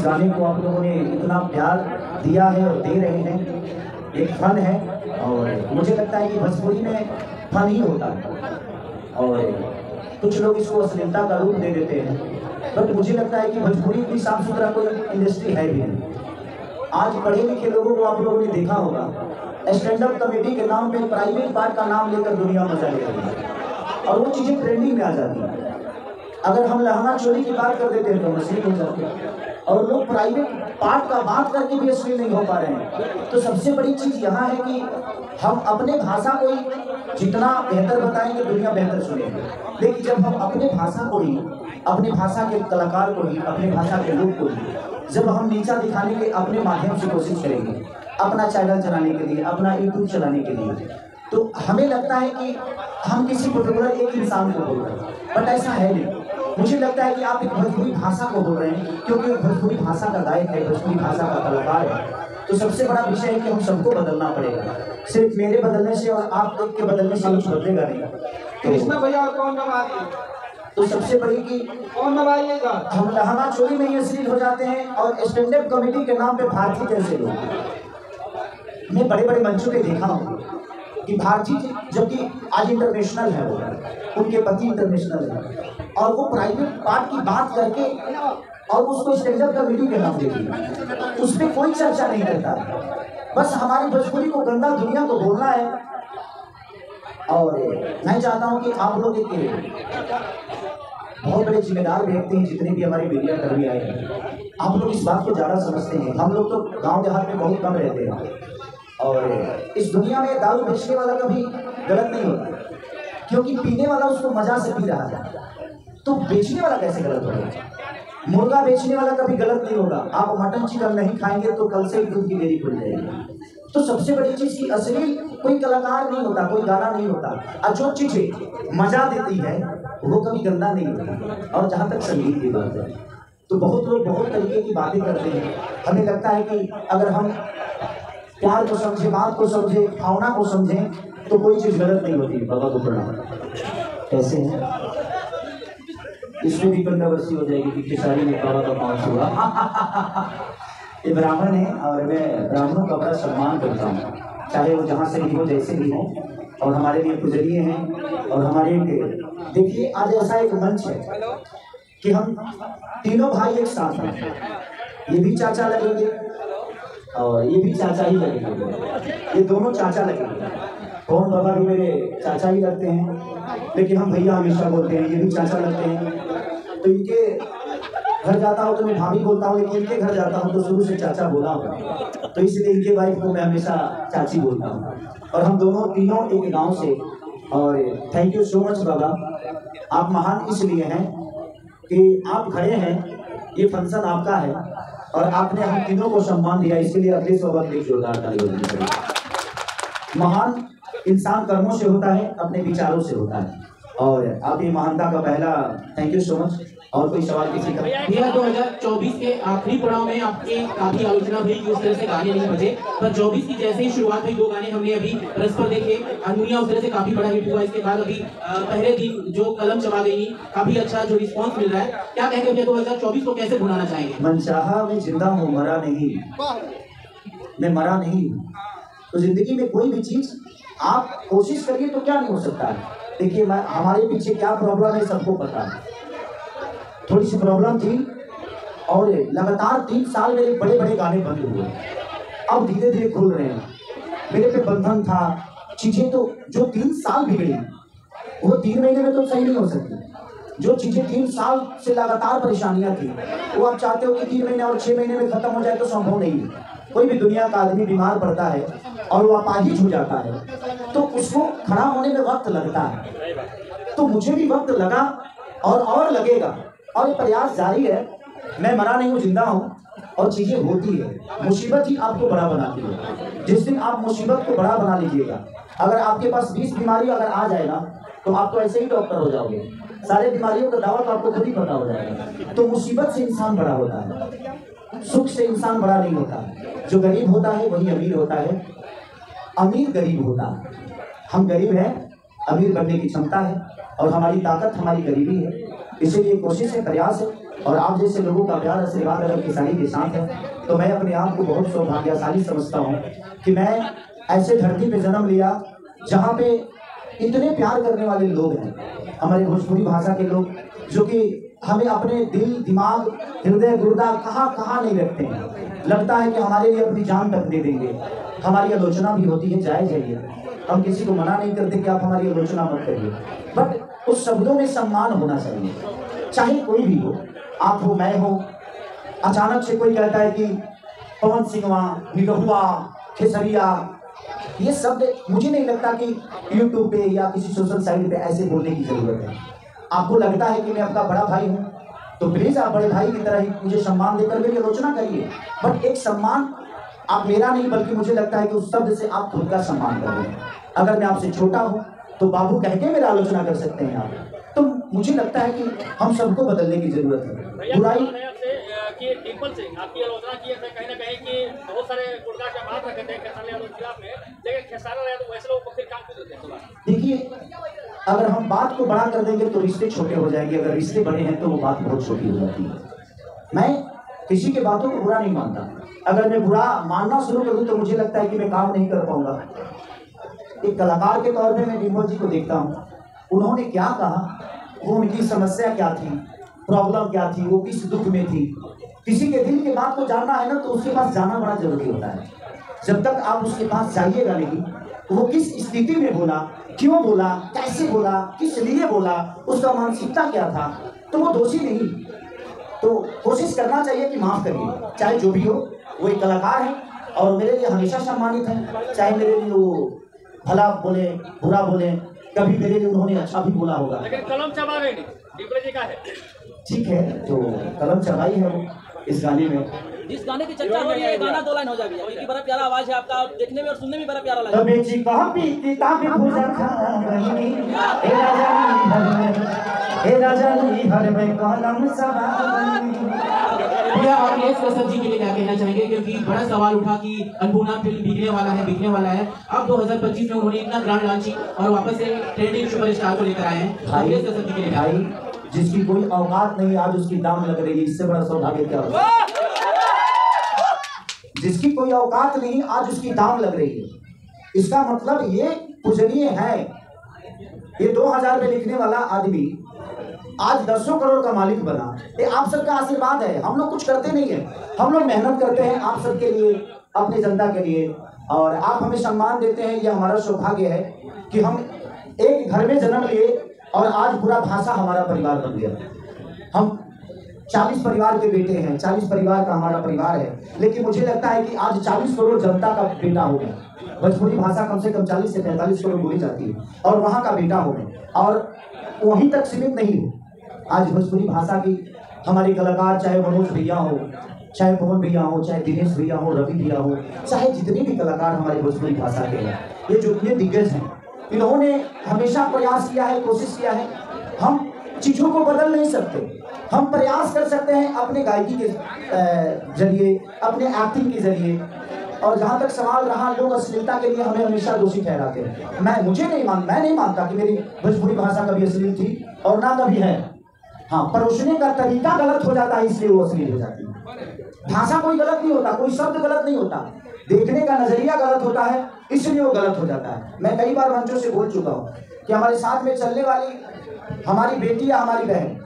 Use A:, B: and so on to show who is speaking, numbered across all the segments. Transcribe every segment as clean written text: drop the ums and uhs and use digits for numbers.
A: गाने को आप लोगों ने इतना प्यार दिया है और दे रहे हैं, एक फन है। और मुझे लगता है कि भोजपुरी में फन ही होता है, और कुछ लोग इसको अश्लीलता का रूप दे देते हैं, बट मुझे लगता है कि भोजपुरी इतनी साफ सुथरा कोई इंडस्ट्री है भी नहीं। आज पढ़े लिखे लोगों को आप लोगों ने देखा होगा, स्टैंड अप कॉमेडी के नाम पे प्राइवेट पार्ट का नाम लेकर दुनिया मजा ले रही है, और वो चीज़ें ट्रेंडिंग में आ जाती हैं। अगर हम लहंगा चोली की बात कर देते हैं तो अश्लील हो जाते हैं, और लोग प्राइवेट पार्ट का बात करके भी अश्लील नहीं हो पा रहे हैं। तो सबसे बड़ी चीज़ यहाँ है कि हम अपने भाषा को ही जितना बेहतर बताएंगे दुनिया बेहतर सुनेगी। लेकिन जब हम अपने भाषा को ही, अपने भाषा के कलाकार को ही, अपने भाषा के लोग को ही जब हम नीचा दिखाने के अपने माध्यम से कोशिश करेंगे, अपना चैनल चलाने के लिए, अपना यूट्यूब चलाने के लिए, तो हमें लगता है कि हम किसी पर्टिकुलर एक इंसान को बोल रहे हैं, बट ऐसा है नहीं। मुझे लगता है कि आप एक भोजपुरी भाषा को बोल रहे हैं, क्योंकि भोजपुरी भाषा का गायक है, भोजपुरी भाषा का कलाकार है। तो सबसे बड़ा विषय है कि हम सबको बदलना पड़ेगा। सिर्फ मेरे बदलने से और आप के बदलने से कुछ बदलेगा नहीं।
B: कृष्णा भैया और कौन नवाज़?
A: तो सबसे बड़ी कि
B: कौन नवाइएगा?
A: हम लहंगा चोली में ही अश्लील हो जाते हैं, और स्टैंड अप कॉमेडी के नाम पे भारती जैसे लोग, मैं बड़े बड़े मंचों पे देखा हूँ कि भारती जबकि आज इंटरनेशनल है, वो उनके पति इंटरनेशनल है, और वो प्राइवेट पार्ट की बात करके और उसको स्टैंड अप कॉमेडी के नाम देती, उस पर कोई चर्चा नहीं करता। बस हमारी भोजपुरी को गंदा दुनिया को बोलना है। और मैं चाहता हूँ कि आप लोग एक बहुत बड़े जिम्मेदार व्यक्ति हैं, जितने भी हमारे मीडिया कर्मी आए हैं, आप लोग इस बात को ज़्यादा समझते हैं। हम लोग तो गांव देहात में बहुत कम रहते हैं, और इस दुनिया में दारू बेचने वाला कभी गलत नहीं होता, क्योंकि पीने वाला उसको मजा से पी रहा है, तो बेचने वाला कैसे गलत होगा? मुर्गा बेचने वाला कभी गलत नहीं होगा। आप मटन चिकन नहीं खाएंगे तो कल से ही दूध की डेयरी खुल जाएगी। तो सबसे बड़ी चीज़ की अश्लील कोई कलाकार नहीं होता, कोई गाना नहीं होता, और जो चीज़ें मजा देती है वो कभी गंदा नहीं होता। और जहाँ तक संगीत की बात है, तो बहुत लोग बहुत तरीके की बातें करते हैं। हमें लगता है कि अगर हम प्यार को समझे, बात को समझे, भावना को समझें, तो कोई चीज़ गलत नहीं होती। बाबा को प्रणाम। कैसे हैं? इसमें भी कंट्रोवर्सी हो जाएगी कि खेसारी ने बाबा का पाँव छुआ। ये ब्राह्मण है, और मैं ब्राह्मणों का बड़ा सम्मान करता हूँ, चाहे वो जहाँ से भी हो, जैसे भी हो, और हमारे लिए पूजनीय हैं। और हमारे देखिए आज ऐसा एक मंच है कि हम तीनों भाई एक साथ हैं। ये भी चाचा लगेंगे और ये भी चाचा ही लगेंगे, ये दोनों चाचा लगेंगे। कौन बाबा भी मेरे चाचा ही लगते हैं, लेकिन हम भैया हमेशा बोलते हैं, ये भी चाचा लगते हैं। तो इनके घर जाता हूँ तो मैं भाभी बोलता हूँ, लेकिन इनके घर जाता हूँ तो शुरू से चाचा बोला हूँ, तो इसलिए इनके वाइफ को मैं हमेशा चाची बोलता हूँ। और हम दोनों तीनों एक गांव से। और थैंक यू सो मच बाबा, आप महान इसलिए हैं कि आप खड़े हैं, ये फंक्शन आपका है, और आपने हम तीनों को सम्मान दिया, इसके लिए अगले बाबा के जोरदार ताली बजानी चाहिए। महान इंसान कर्मों से होता है, अपने विचारों से होता है, और आपकी महानता का पहला थैंक यू सो मच। और कोई सवाल किसी का?
C: भैया 2024 के आखिरी पड़ाव में आपके काफी आलोचना हुई कि उस तरह से गाने नहीं बजे, पर 24 की जैसे ही शुरुआत हुई, 2 गाने हमने अभी परस्पर देखे, हारमोनिया उस तरह से काफी बड़ा हिट हुआ। इसके बाद अभी पहले दिन जो कलम चबा गई, काफी अच्छा जो रिस्पांस मिल रहा है, क्या कहेंगे भैया 2024 को कैसे भुलाना चाहेंगे?
A: मनचाहा मैं जिंदा हूँ, मरा नहीं, मैं मरा नहीं। तो जिंदगी में कोई भी चीज आप कोशिश करिए तो क्या नहीं हो सकता है। देखिए हमारे पीछे क्या प्रॉब्लम है सबको पता है। थोड़ी सी प्रॉब्लम थी, और लगातार 3 साल मेरे बड़े बड़े गाने बंद हुए, अब धीरे धीरे खुल रहे हैं। मेरे पे बंधन था, चीजें तो जो 3 साल बिगड़ी वो 3 महीने में तो सही नहीं हो सकती। जो चीजें 3 साल से लगातार परेशानियां थी, वो आप चाहते हो कि 3 महीने और 6 महीने में खत्म हो जाए, तो संभव नहीं है। कोई भी दुनिया का आदमी बीमार पड़ता है और वो अपाहिज हो जाता है, तो उसको खड़ा होने में वक्त लगता है। तो मुझे भी वक्त लगा और लगेगा, और ये प्रयास जारी है। मैं मरा नहीं हूँ, जिंदा हूँ, और चीजें होती है। मुसीबत ही आपको बड़ा बनाती है। जिस दिन आप मुसीबत को बड़ा बना लीजिएगा, अगर आपके पास 20 बीमारी अगर आ जाए ना, तो आप तो ऐसे ही डॉक्टर हो जाओगे, सारे बीमारियों का दावा तो आपको खुद ही पता हो जाएगा। तो मुसीबत से इंसान बड़ा होता है, सुख से इंसान बड़ा नहीं होता। जो गरीब होता है वही अमीर होता है, अमीर गरीब होता है। हम गरीब हैं, अमीर बनने की क्षमता है, और हमारी ताकत हमारी गरीबी है। इसीलिए कोशिश है, प्रयास है और आप जैसे लोगों का प्यार आशीर्वाद अगर किसानी के साथ है तो मैं अपने आप को बहुत सौभाग्यशाली समझता हूँ कि मैं ऐसे धरती पे जन्म लिया जहाँ पे इतने प्यार करने वाले लोग हैं, हमारे भोजपुरी भाषा के लोग, जो कि हमें अपने दिल दिमाग हृदय गुर्दा कहाँ कहाँ नहीं रखते हैं। लगता है कि हमारे लिए अपनी जान तक दे देंगे। हमारी आलोचना भी होती है, जायज है ये, हम किसी को मना नहीं करते कि आप हमारी आलोचना मत करिए, बट उस शब्दों में सम्मान होना चाहिए, चाहे कोई भी हो, आप हो मैं हो। अचानक से कोई कहता है कि पवन सिंहवा, निगहुआ, खेसरिया, ये शब्द मुझे नहीं लगता कि यूट्यूब पे या किसी सोशल साइट पे ऐसे बोलने की जरूरत है। आपको लगता है कि मैं आपका बड़ा भाई हूँ तो प्लीज आप बड़े भाई की तरह ही मुझे सम्मान देकर मेरी आलोचना करिए, बट एक सम्मान आप मेरा नहीं बल्कि मुझे लगता है कि उस शब्द से आप खुद का सम्मान कर रहे हैं। अगर मैं आपसे छोटा हूँ तो बाबू कह के मेरा आलोचना कर सकते हैं आप, तो मुझे लगता है कि हम सबको बदलने की जरूरत है। बुराई
D: कि डिम्पल सिंह आपकी आलोचना की है कहीं ना कहीं कि बहुत सारे गुटका के बात रखे थे खेसारी यादव के खिलाफ में, लेकिन खेसारी यादव वैसे लोग फिर काम क्यों देते हैं?
A: देखिए, अगर हम बात को बड़ा कर देंगे तो रिश्ते छोटे हो जाएंगे, अगर रिश्ते बड़े हैं तो वो बात बहुत छोटी हो जाती है। मैं किसी के बातों को बुरा नहीं मानता, अगर मैं बुरा मानना शुरू कर दूं तो मुझे लगता है कि मैं काम नहीं कर पाऊंगा। एक कलाकार के तौर पे मैं डिम्पल जी को देखता हूँ, उन्होंने क्या कहा, वो उनकी समस्या क्या थी, प्रॉब्लम क्या थी, वो किस दुख में थी। किसी के दिल की बात को जानना है ना तो उसके पास जाना बड़ा जरूरी होता है। जब तक आप उसके पास जाइएगा नहीं, वो किस स्थिति में बोला, क्यों बोला, कैसे बोला, किस लिए बोला, उसका मानसिकता क्या था, तो वो दोषी नहीं। तो कोशिश करना चाहिए कि माफ करिए, चाहे जो भी हो, वो एक कलाकार है और मेरे लिए हमेशा सम्मानित है। चाहे मेरे लिए वो भला बोले बुरा बोले, कभी मेरे लिए उन्होंने अच्छा भी बोला होगा,
D: लेकिन कलम चबा गई नहीं, डिम्पल जी का है।
A: ठीक है, तो कलम चबाई है वो इस गाने में।
E: जिस गाने की चर्चा हो रही है, गाना 2 लाइन हो जाएगी, क्योंकि बड़ा प्यारा आवाज है आपका, देखने में और सुनने में बड़ा प्यारा लगता है।
A: तबे जी कॉपी किताब भूजा खाना बहिनी, ए राजा नी हर में कलम सभा बहिनी।
C: भैया अखिलेश कश्यप जी के लिए क्या कहना चाहेंगे, क्योंकि बड़ा सवाल उठा कि अनपूर्णा फिल्म बिकने वाला है। अब 2025 में उन्होंने इतना ग्रांड लॉन्चिंग और वापस से ट्रेंडिंग सुपरस्टार को लेकर आए हैं। अखिलेश कश्यप जी के लिए
A: भाई, जिसकी कोई औकात नहीं आज उसकी दाम लग रही है, इससे बड़ा सौभाग्य क्या होगा? जिसकी कोई औकात नहीं आज उसकी दाम लग रही है, इसका मतलब ये पूजनीय है। ये 2000 पे लिखने वाला आदमी आज 10 करोड़ का मालिक बना। ये आप सबका आशीर्वाद है, हम लोग कुछ करते नहीं है, हम लोग मेहनत करते हैं आप सबके लिए, अपनी जनता के लिए, और आप हमें सम्मान देते हैं। ये हमारा सौभाग्य है कि हम एक घर में जन्म लिए और आज पूरा भाषा हमारा परिवार बन गया। हम 40 परिवार के बेटे हैं, 40 परिवार का हमारा परिवार है, लेकिन मुझे लगता है कि आज 40 करोड़ जनता का बेटा हो गया। भोजपुरी भाषा कम से कम 40 से 45 करोड़ बोली जाती है और वहाँ का बेटा हो गए, और वहीं तक सीमित नहीं हो। आज भोजपुरी भाषा की हमारे कलाकार, चाहे मनोज भैया हो, चाहे पवन भैया हो, चाहे दिनेश भैया हो, रवि भैया हो, चाहे जितने भी कलाकार हमारे भोजपुरी भाषा के हैं, ये जो इतने दिग्गज हैं, इन्होंने हमेशा प्रयास किया है, कोशिश किया है। हम चीज़ों को बदल नहीं सकते, हम प्रयास कर सकते हैं अपने गायकी के जरिए, अपने एक्टिंग के जरिए। और जहाँ तक सवाल रहा, लोग अश्लीलता के लिए हमें हमेशा दोषी ठहराते हैं। मैं नहीं मानता कि मेरी भोजपुरी भाषा कभी अश्लील थी और ना कभी है। हाँ, परोसने का तरीका गलत हो जाता है, इसलिए वो अश्लील हो जाती है। भाषा कोई गलत नहीं होता, कोई शब्द गलत नहीं होता, देखने का नजरिया गलत होता है, इसलिए वो गलत हो जाता है। मैं कई बार मंचों से बोल चुका हूँ कि हमारे साथ में चलने वाली हमारी बेटी या हमारी बहन,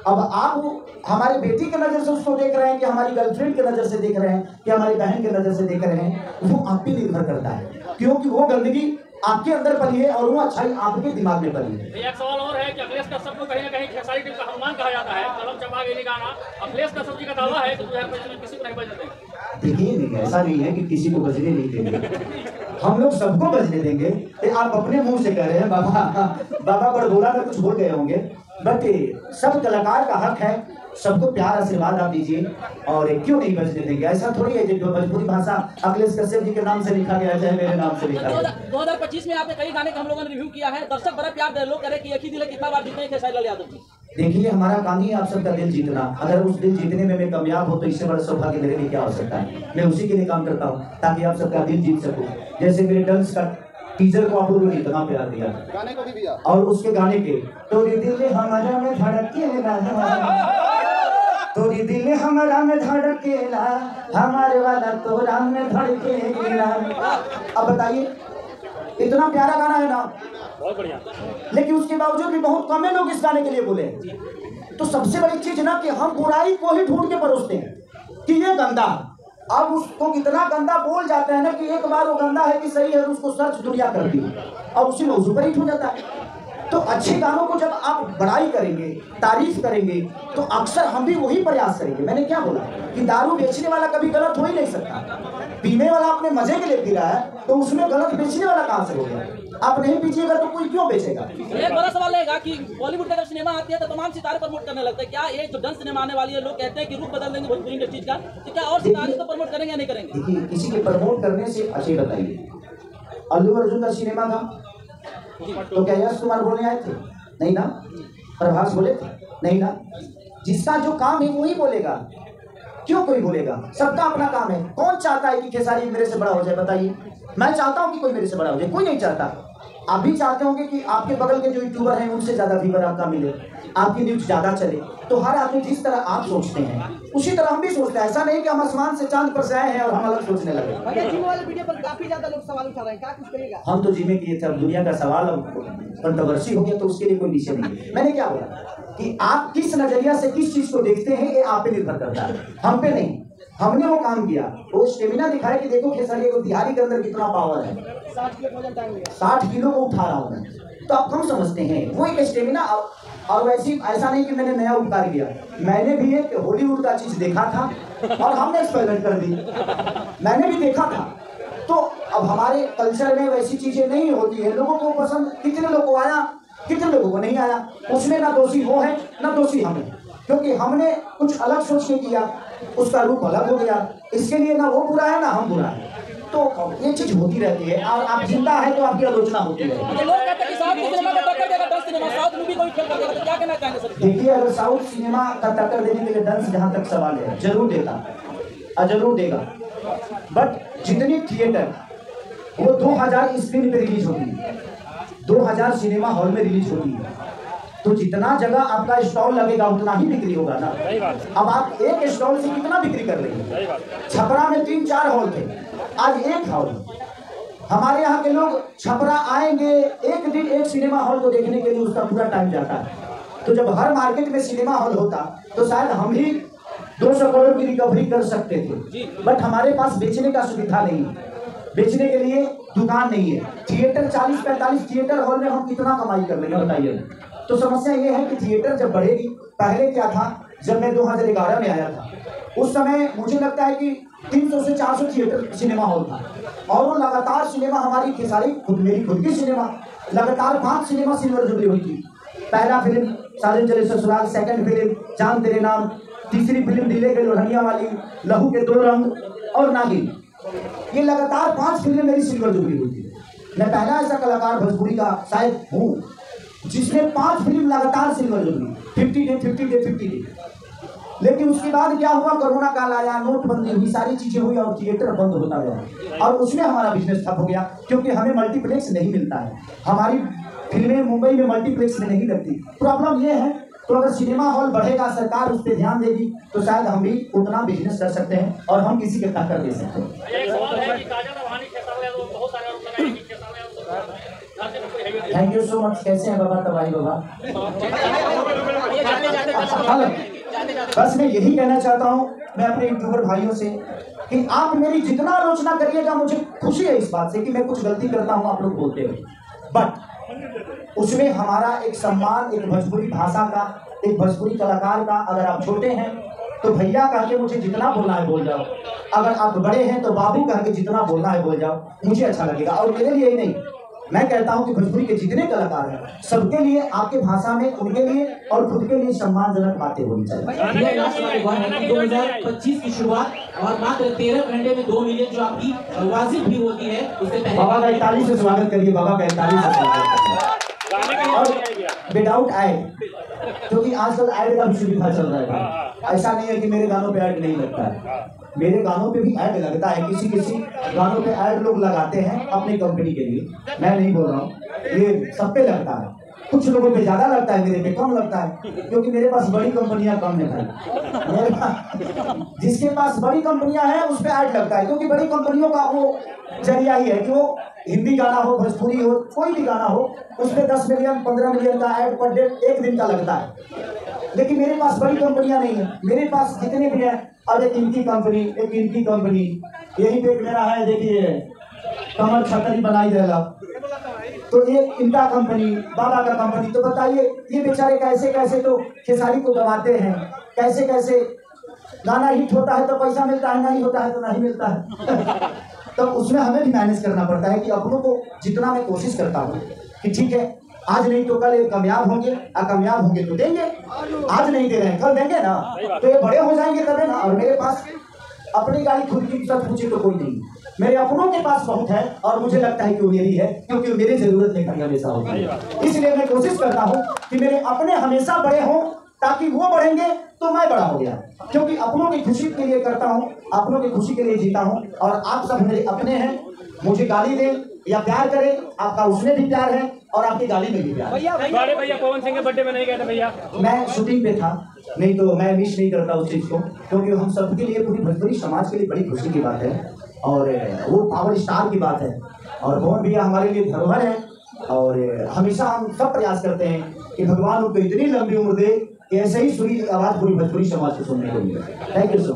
A: अब आप हमारी बेटी के नज़र से उसको देख रहे हैं कि हमारी गर्लफ्रेंड के नज़र से देख रहे हैं कि हमारी बहन के नज़र से देख रहे हैं, वो आप पे निर्भर करता है, क्योंकि वो गंदगी आपके अंदर पली है और वो अच्छाई आपके दिमाग में पली है।
D: एक सवाल और है कि अखिलेश कश्यप को कहीं ना कहीं खेसारी टीम का हनुमान कहा जाता है, कलम चबा गई गाना। अखिलेश कश्यप जी का दावा है कि 2025 में किसी को नहीं बजने देंगे।
A: देखिए, ऐसा नहीं है कि किसी को बजने नहीं देंगे, हम लोग सबको बजने देंगे। आप अपने मुंह से कह रहे हैं बाबा पर बोला तो कुछ बोल गए होंगे, बट सब कलाकार का हक है, सबको प्यार आशीर्वाद आप दीजिए, और क्यों नहीं बजने देंगे? ऐसा थोड़ी है जो भोजपुरी भाषा अखिलेश कश्यप जी के नाम से लिखा गया, चाहे मेरे नाम से लिखा गया।
E: 2025 में आपने कई गाने का हम लोगों ने रिव्यू किया है, दर्शक बड़ा प्यार दे, लोग कह रहे कि एक ही दिल है, कितना बार जीते हैं खेसारी लाल यादव जी।
A: देखिए, हमारा काम ही आप सबका दिल जीतना। अगर उस दिल जीतने में मैं कामयाब हो तो इससे बड़ा सौभाग्य मेरे लिए क्या हो सकता है। मैं उसी के लिए काम करता हूँ ताकि आप सबका दिल जीत सकूं। जैसे मेरे डांस का टीजर को आप लोगों ने इतना प्यार दिया,
B: गाने को भी दिया,
A: और उसके गाने के तो दिल हमारा में धड़के तोरी दिल हमारा में धड़केला, हमारे वाला तोरा में धड़केला। अब बताइए, इतना प्यारा गाना है ना,
D: बहुत बढ़िया।
A: लेकिन उसके बावजूद भी बहुत कम लोग इस गाने के लिए बोले। तो सबसे बड़ी चीज ना कि हम बुराई को ही ढूंढ के परोसते हैं कि ये गंदा, अब उसको कितना गंदा बोल जाते हैं ना कि एक बार वो गंदा है कि सही है, उसको सर्च दुनिया करती है और उसी मौजू पर हिट हो जाता है। तो अच्छे गानों को जब आप बड़ाई करेंगे, तारीफ करेंगे, तो अक्सर हम भी वही प्रयास करेंगे। मैंने क्या बोला कि दारू बेचने वाला कभी गलत हो ही नहीं सकता। पीने वाला अपने मजे के लिए पी रहा है, तो उसमें गलत बेचने वाला कहाँ से हो गया? आप नहीं पीजिएगा तो कोई क्यों बेचेगा?
E: एक बड़ा सवाल रहेगा कि बॉलीवुड का जब सिनेमा आती है तो तमाम सितारे प्रमोट करने लगते हैं। क्या ये जो डांस सिनेमा आने वाली है, लोग कहते हैं कि रुख बदल देंगे भोजपुरी इंडस्ट्री का, तो क्या और सितारे तो प्रमोट करेंगे या नहीं करेंगे?
A: देखिए, किसी के प्रमोट करने से अच्छे बताइए, अल्लू अर्जुन का सिनेमा था तो क्या यश कुमार बोलने आए थे? नहीं ना। प्रभास बोले थे? नहीं ना। जिसका जो काम है वही बोलेगा, क्यों कोई बोलेगा? सबका अपना काम है। कौन चाहता है कि खेसारी मेरे से बड़ा हो जाए? बताइए। मैं चाहता हूं कि कोई मेरे से बड़ा हो जाए, कोई नहीं चाहता। आप भी चाहते होंगे कि आपके बगल के जो यूट्यूबर हैं उनसे ज्यादा व्यूअर आपका मिले, आपकी न्यूज ज्यादा चले। तो हर आदमी जिस तरह आप सोचते हैं उसी तरह हम भी सोचते हैं। ऐसा नहीं कि हम आसमान से चांद पर से आए हैं और हम अलग सोचने लगे।
B: जिम वाले वीडियो पर काफी ज्यादा लोग सवाल उठा रहे हैं, क्या कुछ कहेगा?
A: हम तो जिम्मे किए थे, अब दुनिया का सवाल कंट्रोवर्सी हो गया तो उसके लिए कोई विषय नहीं है। मैंने क्या बोला कि आप किस नजरिया से किस चीज को देखते हैं ये आप पे निर्भर करता है, हम पे नहीं। हमने वो काम किया, वो स्टेमिना दिखाया कि देखो खेसारी को बिहारी के अंदर कितना पावर है। 60 किलो को उठा रहा हूँ मैं, तो आप कम समझते हैं वो एक स्टेमिना। और वैसी ऐसा नहीं कि मैंने नया उतार किया, मैंने भी एक हॉलीवुड का चीज देखा था और हमने एक्सपेरिमेंट कर दी, मैंने भी देखा था। तो अब हमारे कल्चर में वैसी चीजें नहीं होती है। लोगों को पसंद, कितने लोगों को आया, कितने लोगों को नहीं आया, उसमें ना दोषी वो है ना दोषी हम है, क्योंकि हमने कुछ अलग सोच के किया, उसका रूप अलग हो गया। इसके लिए ना वो बुरा है ना हम बुरा है। तो ये चीज होती रहती है और आप जिंदा है तो आपकी आलोचना होती है।
E: लोग कहते हैं कि साउथ की सिनेमा को टक्कर देगा डांस सिनेमा, साउथ मूवी को भी फेल कर देगा, तो क्या कहना चाहेंगे सर?
A: देखिए, अगर साउथ सिनेमा का टक्कर देने के लिए डांस जहां तक सवाल है, जरूर देता और जरूर देगा। बट जितनी थिएटर वो 2000 स्क्रीन पे रिलीज होती है, 2000 सिनेमा हॉल में रिलीज होती है, तो जितना जगह आपका स्टॉल लगेगा उतना ही बिक्री होगा ना। अब आप एक स्टॉल से कितना बिक्री कर लेंगे? छपरा में 3-4 हॉल थे, आज एक हॉल। हमारे यहाँ के लोग छपरा आएंगे एक दिन एक सिनेमा हॉल को देखने के लिए, उसका पूरा टाइम जाता है। तो जब हर मार्केट में सिनेमा हॉल होता तो शायद हम ही 200 करोड़ की रिकवरी कर सकते थे। बट हमारे पास बेचने का सुविधा नहीं है, बेचने के लिए दुकान नहीं है। थिएटर 40-45 थिएटर हॉल में हम कितना कमाई कर लेंगे बताइए? तो समस्या ये है कि थिएटर जब बढ़ेगी, पहले क्या था, जब मैं 2011 में आया था उस समय मुझे लगता है कि 300 से 400 थिएटर सिनेमा हॉल था, और वो लगातार सिनेमा हमारी खेसारी मेरी खुद की सिनेमा लगातार 5 सिनेमा सिल्वर जुबली हुई थी। पहला फिल्म साजन चले ससुराल, सेकंड फिल्म चांद तेरे नाम, तीसरी फिल्म ढीले के लोहनिया वाली, लहू के 2 रंग और नागिन। ये लगातार 5 फिल्में मेरी सिल्वर जुबली हुई थी। मैं पहला ऐसा कलाकार भोजपुरी का शायद हूँ जिसमें 5 फिल्म लगातार सिल्वर जुबली, 50 डे। लेकिन उसके बाद क्या हुआ, कोरोना काल आया, नोटबंदी हुई, सारी चीजें हुई और थिएटर बंद होता गया और उसमें हमारा बिजनेस ठप हो गया, क्योंकि हमें मल्टीप्लेक्स नहीं मिलता है। हमारी फिल्में मुंबई में मल्टीप्लेक्स में नहीं लगती। प्रॉब्लम ये है। तो अगर सिनेमा हॉल बढ़ेगा, सरकार उस पर ध्यान देगी, तो शायद हम भी उतना बिजनेस कर सकते हैं और हम किसी के टक्कर दे सकते हैं।
D: एक सवाल है कि काजल रवानी खेसारी यादव बहुत सारे आरोप लगाए कि Khesari Yadav
A: thank you so much. कैसे हैं बाबा तबाही बाबा? बस मैं यही कहना चाहता हूँ मैं अपने यूट्यूबर भाइयों से कि आप मेरी जितना आलोचना करिएगा, मुझे खुशी है इस बात से कि मैं कुछ गलती करता हूँ आप लोग बोलते हुए, बट उसमें हमारा एक सम्मान, एक भोजपुरी भाषा का, एक भोजपुरी कलाकार का। अगर आप छोटे हैं तो भैया कह के मुझे जितना बोलना है बोल जाओ, अगर आप बड़े हैं तो बाबू कह के जितना बोलना है बोल जाओ, मुझे अच्छा लगेगा। और मेरे लिए ही नहीं, मैं कहता हूं कि भोजपुरी के जितने कलाकार हैं सबके लिए आपके भाषा में उनके लिए और खुद के लिए सम्मानजनक बातें होनी चाहिए।
C: 2025 की शुरुआत और मात्र 13 घंटे में 2 मिलियन जो आपकी वाजिब भी होती है, उससे पहले
A: बाबा का 41 से स्वागत करिए, बाबा का 41 से स्वागत करिए। और विदाउट ऐड, क्योंकि आजकल ऐड का भी सुविधा चल रहा है। ऐसा नहीं है कि मेरे गानों पे ऐड नहीं लगता है, मेरे गानों पे भी ऐड लगता है। किसी गानों पे ऐड लोग लगाते हैं अपनी कंपनी के लिए, मैं नहीं बोल रहा हूँ, ये सब पे लगता है। कुछ लोगों पे ज्यादा लगता है, मेरे पे कम लगता है, क्योंकि मेरे पास बड़ी कंपनियां कम है भाई। मेरे पास जिसके पास बड़ी कंपनियां हैं उस पे ऐड लगता है, क्योंकि बड़ी कंपनियों का वो जरिया ही है कि वो हिंदी गाना हो, भोजपुरी हो, कोई भी गाना हो, उस पर 10 मिलियन 15 मिलियन का ऐड पर डे एक दिन का लगता है। लेकिन मेरे पास बड़ी कंपनियां नहीं है। मेरे पास जितने भी हैं, अब एक इनकी कंपनी, एक इनकी कंपनी, यही पे मेरा है, देखिए कमर छतरी बनाई देगा, तो ये इनका कंपनी, बाबा का कंपनी। तो बताइए ये बेचारे कैसे कैसे तो खेसारी को दबाते हैं, कैसे कैसे गाना हिट होता है तो पैसा मिलता है, नहीं होता है तो नहीं मिलता है। तो उसमें हमें भी मैनेज करना पड़ता है कि अपनों को जितना मैं कोशिश करता हूँ कि ठीक है आज नहीं तो कल ये कामयाब होंगे, अकामयाब होंगे तो देंगे, आज नहीं दे रहे हैं कल देंगे ना, तो ये बड़े हो जाएंगे तभी ना। और मेरे पास अपनी गाड़ी खुद की सब पूछे तो कोई नहीं, मेरे अपनों के पास बहुत है और मुझे लगता है कि वो मेरी है, क्योंकि मेरी जरूरत नहीं खड़ी हमेशा होगी। इसलिए मैं कोशिश करता हूँ कि मेरे अपने हमेशा बड़े हों, ताकि वो बढ़ेंगे तो मैं बड़ा हो गया, क्योंकि अपनों की खुशी के लिए करता हूँ, अपनों की खुशी के लिए जीता हूँ। और आप सब मेरे अपने हैं, मुझे गाली दें या प्यार करें, आपका उसमें भी प्यार है और आपकी गाली में भी प्यार है।
D: भैया पवन सिंह के बर्थडे में नहीं गए थे भैया?
A: मैं शूटिंग पे था, नहीं तो मैं मिस नहीं करता उस चीज को, क्योंकि हम सबके लिए, पूरी भोजपुरी समाज के लिए बड़ी खुशी की बात है और वो पावर स्टार की बात है। और पवन भैया हमारे लिए धरोहर है और हमेशा हम सब प्रयास करते हैं कि भगवान उनको इतनी लंबी उम्र दे कि ऐसे ही सुरी आवाज पूरी भोजपुरी समाज को सुनने को मिले। Thank you so much.